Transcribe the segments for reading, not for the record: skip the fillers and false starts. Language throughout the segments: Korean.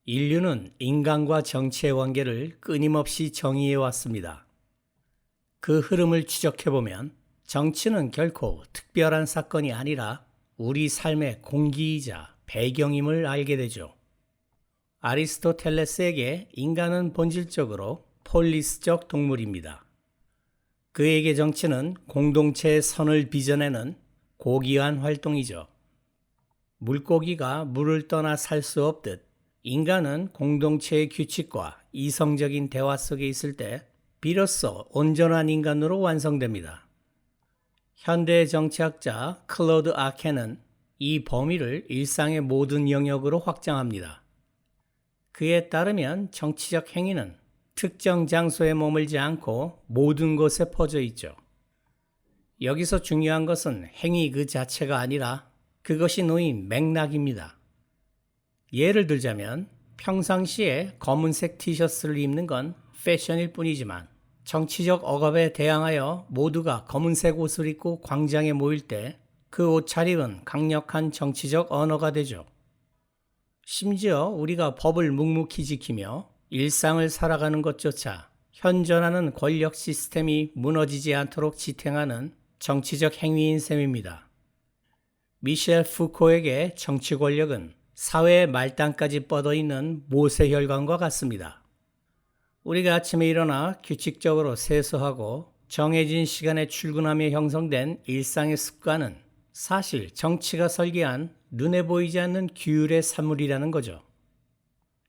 인류는 인간과 정치의 관계를 끊임없이 정의해 왔습니다. 그 흐름을 추적해보면 정치는 결코 특별한 사건이 아니라 우리 삶의 공기이자 배경임을 알게 되죠. 아리스토텔레스에게 인간은 본질적으로 폴리스적 동물입니다. 그에게 정치는 공동체의 선을 빚어내는 고귀한 활동이죠. 물고기가 물을 떠나 살 수 없듯 인간은 공동체의 규칙과 이성적인 대화 속에 있을 때 비로소 온전한 인간으로 완성됩니다. 현대 정치학자 클로드 아켄은 이 범위를 일상의 모든 영역으로 확장합니다. 그에 따르면 정치적 행위는 특정 장소에 머물지 않고 모든 곳에 퍼져 있죠. 여기서 중요한 것은 행위 그 자체가 아니라 그것이 놓인 맥락입니다. 예를 들자면 평상시에 검은색 티셔츠를 입는 건 패션일 뿐이지만 정치적 억압에 대항하여 모두가 검은색 옷을 입고 광장에 모일 때 그 옷차림은 강력한 정치적 언어가 되죠. 심지어 우리가 법을 묵묵히 지키며 일상을 살아가는 것조차 현존하는 권력 시스템이 무너지지 않도록 지탱하는 정치적 행위인 셈입니다. 미셸 푸코에게 정치 권력은 사회의 말단까지 뻗어있는 모세혈관과 같습니다. 우리가 아침에 일어나 규칙적으로 세수하고 정해진 시간에 출근하며 형성된 일상의 습관은 사실 정치가 설계한 눈에 보이지 않는 규율의 산물이라는 거죠.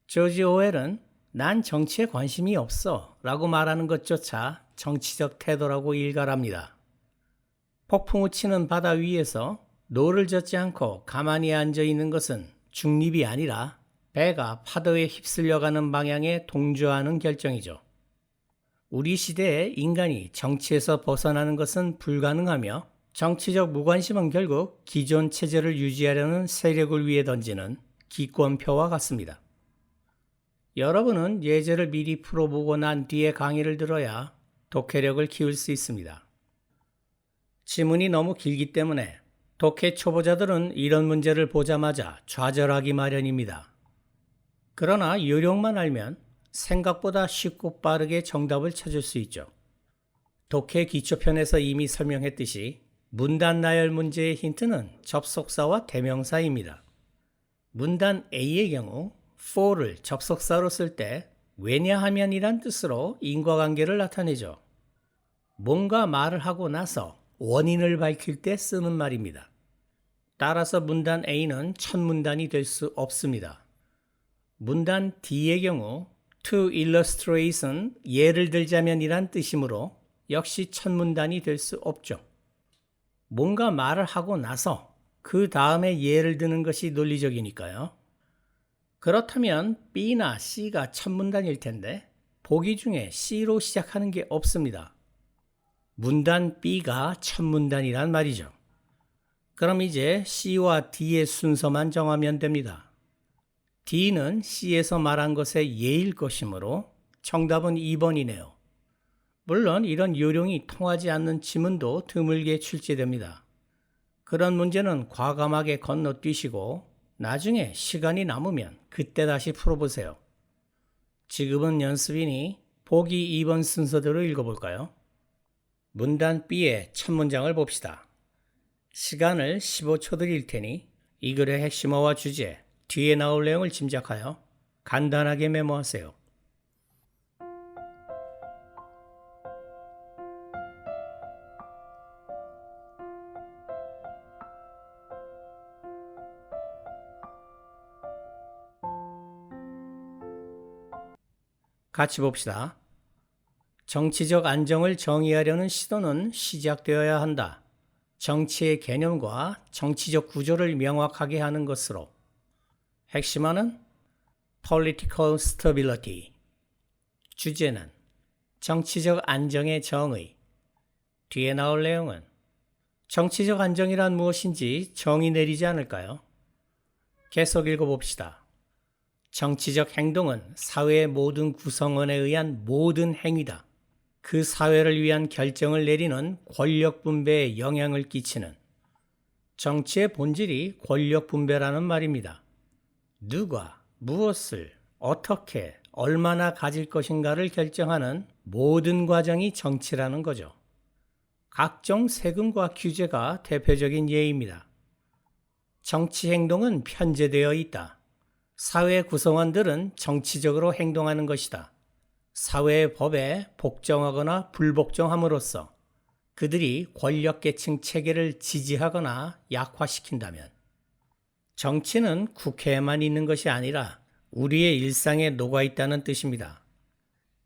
조지 오웰은 난 정치에 관심이 없어 라고 말하는 것조차 정치적 태도라고 일갈합니다. 폭풍우 치는 바다 위에서 노를 젓지 않고 가만히 앉아 있는 것은 중립이 아니라 배가 파도에 휩쓸려가는 방향에 동조하는 결정이죠. 우리 시대의 인간이 정치에서 벗어나는 것은 불가능하며 정치적 무관심은 결국 기존 체제를 유지하려는 세력을 위해 던지는 기권표와 같습니다. 여러분은 예제를 미리 풀어보고 난 뒤에 강의를 들어야 독해력을 키울 수 있습니다. 지문이 너무 길기 때문에 독해 초보자들은 이런 문제를 보자마자 좌절하기 마련입니다. 그러나 요령만 알면 생각보다 쉽고 빠르게 정답을 찾을 수 있죠. 독해 기초편에서 이미 설명했듯이 문단 나열 문제의 힌트는 접속사와 대명사입니다. 문단 A의 경우 for를 접속사로 쓸 때 왜냐하면이란 뜻으로 인과관계를 나타내죠. 뭔가 말을 하고 나서 원인을 밝힐 때 쓰는 말입니다. 따라서 문단 A는 첫 문단이 될 수 없습니다. 문단 D의 경우 to illustrate은 예를 들자면이란 뜻이므로 역시 첫 문단이 될 수 없죠. 뭔가 말을 하고 나서 그 다음에 예를 드는 것이 논리적이니까요. 그렇다면 B나 C가 첫 문단일 텐데 보기 중에 C로 시작하는 게 없습니다. 문단 B가 첫 문단이란 말이죠. 그럼 이제 C와 D의 순서만 정하면 됩니다. D는 C에서 말한 것의 예일 것이므로 정답은 2번이네요. 물론 이런 요령이 통하지 않는 지문도 드물게 출제됩니다. 그런 문제는 과감하게 건너뛰시고 나중에 시간이 남으면 그때 다시 풀어보세요. 지금은 연습이니 보기 2번 순서대로 읽어볼까요? 문단 B의 첫 문장을 봅시다. 시간을 15초 드릴 테니 이 글의 핵심어와 주제, 뒤에 나올 내용을 짐작하여 간단하게 메모하세요. 같이 봅시다. 정치적 안정을 정의하려는 시도는 시작되어야 한다. 정치의 개념과 정치적 구조를 명확하게 하는 것으로. 핵심어는 political stability. 주제는 정치적 안정의 정의. 뒤에 나올 내용은 정치적 안정이란 무엇인지 정의 내리지 않을까요? 계속 읽어봅시다. 정치적 행동은 사회의 모든 구성원에 의한 모든 행위다. 그 사회를 위한 결정을 내리는 권력 분배에 영향을 끼치는 정치의 본질이 권력 분배라는 말입니다. 누가 무엇을 어떻게, 얼마나 가질 것인가를 결정하는 모든 과정이 정치라는 거죠. 각종 세금과 규제가 대표적인 예입니다. 정치 행동은 편제되어 있다. 사회 구성원들은 정치적으로 행동하는 것이다. 사회의 법에 복종하거나 불복종함으로써 그들이 권력계층 체계를 지지하거나 약화시킨다면 정치는 국회에만 있는 것이 아니라 우리의 일상에 녹아 있다는 뜻입니다.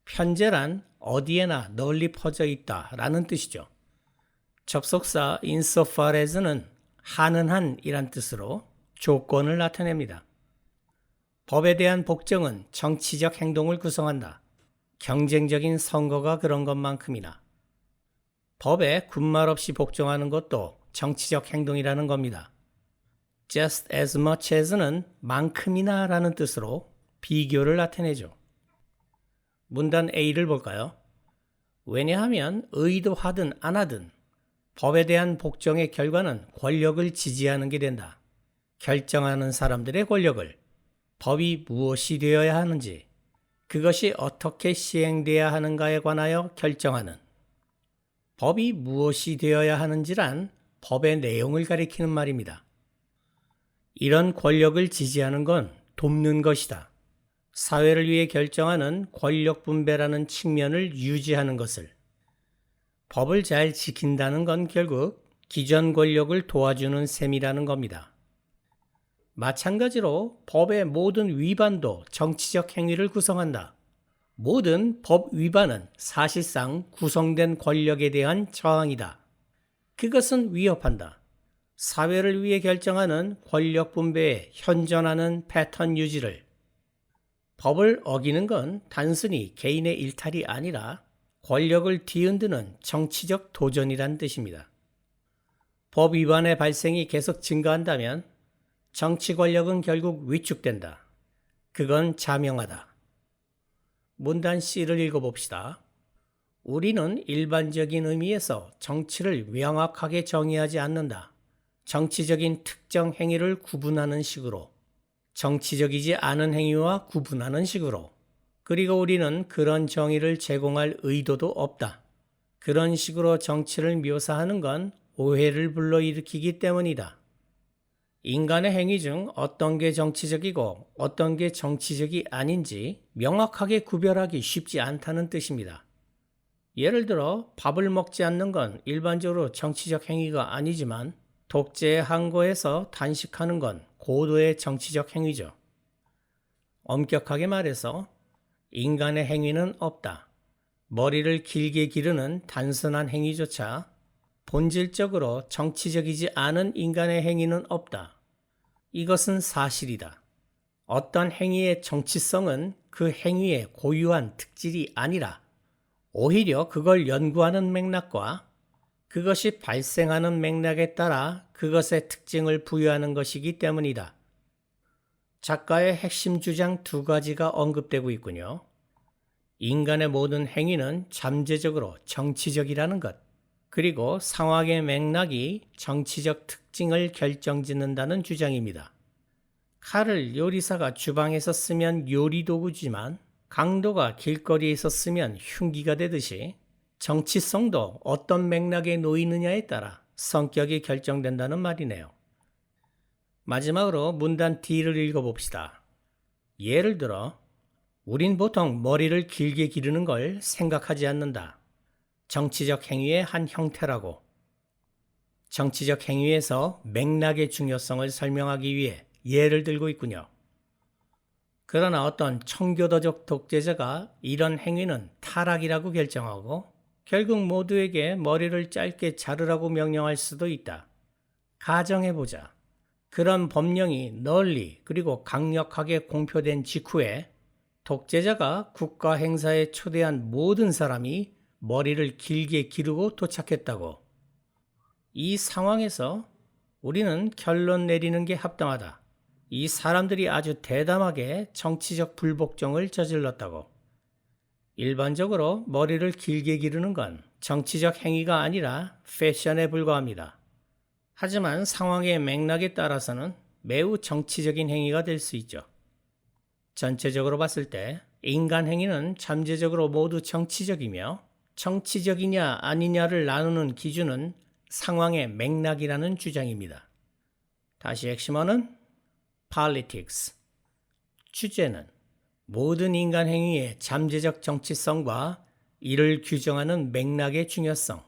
편제란 어디에나 널리 퍼져 있다라는 뜻이죠. 접속사 insofar as는 하는 한이란 뜻으로 조건을 나타냅니다. 법에 대한 복종은 정치적 행동을 구성한다. 경쟁적인 선거가 그런 것만큼이나 법에 군말 없이 복종하는 것도 정치적 행동이라는 겁니다. just as much as는 만큼이나 라는 뜻으로 비교를 나타내죠. 문단 A를 볼까요? 왜냐하면 의도하든 안 하든 법에 대한 복종의 결과는 권력을 지지하는 게 된다. 결정하는 사람들의 권력을 법이 무엇이 되어야 하는지, 그것이 어떻게 시행되어야 하는가에 관하여 결정하는 법이 무엇이 되어야 하는지란 법의 내용을 가리키는 말입니다. 이런 권력을 지지하는 건 돕는 것이다. 사회를 위해 결정하는 권력 분배라는 측면을 유지하는 것을. 법을 잘 지킨다는 건 결국 기존 권력을 도와주는 셈이라는 겁니다. 마찬가지로 법의 모든 위반도 정치적 행위를 구성한다. 모든 법 위반은 사실상 구성된 권력에 대한 저항이다. 그것은 위협한다. 사회를 위해 결정하는 권력 분배에 현존하는 패턴 유지를. 법을 어기는 건 단순히 개인의 일탈이 아니라 권력을 뒤흔드는 정치적 도전이란 뜻입니다. 법 위반의 발생이 계속 증가한다면 정치 권력은 결국 위축된다. 그건 자명하다. 문단 C를 읽어봅시다. 우리는 일반적인 의미에서 정치를 명확하게 정의하지 않는다. 정치적인 특정 행위를 구분하는 식으로, 정치적이지 않은 행위와 구분하는 식으로, 그리고 우리는 그런 정의를 제공할 의도도 없다. 그런 식으로 정치를 묘사하는 건 오해를 불러일으키기 때문이다. 인간의 행위 중 어떤 게 정치적이고 어떤 게 정치적이 아닌지 명확하게 구별하기 쉽지 않다는 뜻입니다. 예를 들어 밥을 먹지 않는 건 일반적으로 정치적 행위가 아니지만 독재에 항거해서 단식하는 건 고도의 정치적 행위죠. 엄격하게 말해서 인간의 행위는 없다. 머리를 길게 기르는 단순한 행위조차 본질적으로 정치적이지 않은 인간의 행위는 없다. 이것은 사실이다. 어떤 행위의 정치성은 그 행위의 고유한 특질이 아니라 오히려 그걸 연구하는 맥락과 그것이 발생하는 맥락에 따라 그것의 특징을 부여하는 것이기 때문이다. 작가의 핵심 주장 두 가지가 언급되고 있군요. 인간의 모든 행위는 잠재적으로 정치적이라는 것, 그리고 상황의 맥락이 정치적 특징을 결정짓는다는 주장입니다. 칼을 요리사가 주방에서 쓰면 요리도구지만 강도가 길거리에서 쓰면 흉기가 되듯이 정치성도 어떤 맥락에 놓이느냐에 따라 성격이 결정된다는 말이네요. 마지막으로 문단 D를 읽어봅시다. 예를 들어, 우린 보통 머리를 길게 기르는 걸 생각하지 않는다. 정치적 행위의 한 형태라고. 정치적 행위에서 맥락의 중요성을 설명하기 위해 예를 들고 있군요. 그러나 어떤 청교도적 독재자가 이런 행위는 타락이라고 결정하고 결국 모두에게 머리를 짧게 자르라고 명령할 수도 있다. 가정해보자. 그런 법령이 널리 그리고 강력하게 공표된 직후에 독재자가 국가 행사에 초대한 모든 사람이 머리를 길게 기르고 도착했다고. 이 상황에서 우리는 결론 내리는 게 합당하다. 이 사람들이 아주 대담하게 정치적 불복종을 저질렀다고. 일반적으로 머리를 길게 기르는 건 정치적 행위가 아니라 패션에 불과합니다. 하지만 상황의 맥락에 따라서는 매우 정치적인 행위가 될 수 있죠. 전체적으로 봤을 때 인간 행위는 잠재적으로 모두 정치적이며 정치적이냐 아니냐를 나누는 기준은 상황의 맥락이라는 주장입니다. 다시 핵심어는 politics. 주제는 모든 인간 행위의 잠재적 정치성과 이를 규정하는 맥락의 중요성,